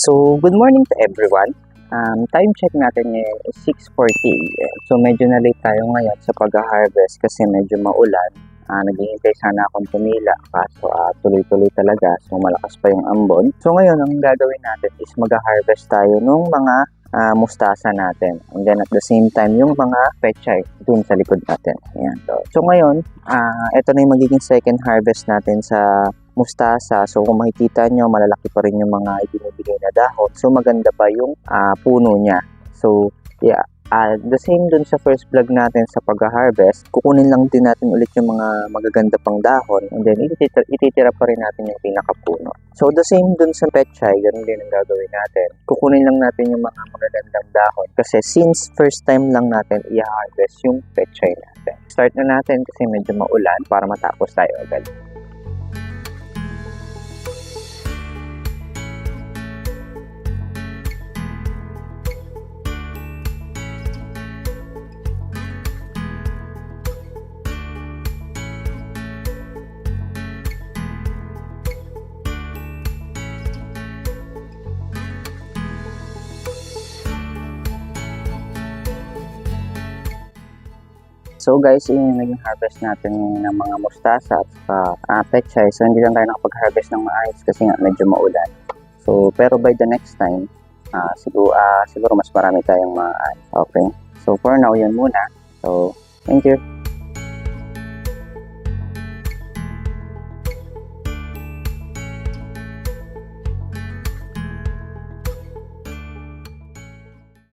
So, good morning to everyone. Time check natin ngayon is 6:40 AM. So, medyo na-late tayo ngayon sa pag-harvest kasi medyo maulan. Naghihintay sana akong pumila kaso tuloy-tuloy talaga. So, malakas pa yung ambon. So, ngayon, ang gagawin natin is mag-harvest tayo ng mga mustasa natin. And then, at the same time, yung mga pechay dun sa likod natin. Ayan. So ngayon, ito na yung magiging second harvest natin sa mustasa. So kung makikita nyo, malalaki pa rin yung mga ibinibigay na dahon. So maganda pa yung puno niya. So yeah, the same dun sa first vlog natin sa pag-harvest, kukunin lang din natin ulit yung mga magaganda pang dahon and then ititira pa rin natin yung pinakapuno. So the same dun sa pechay, ganun din ang gagawin natin. Kukunin lang natin yung mga magagandang dahon kasi since first time lang natin i-harvest yung pechay natin. Start na natin kasi medyo maulan para matapos tayo agad. So guys, yun yung naging harvest natin ng mga mustasa at pechay. So hindi lang tayo nakapag-harvest ng maayos kasi nga medyo maulan. So pero by the next time, siguro mas marami tayong maayos. Okay? So for now, yun muna. So thank you.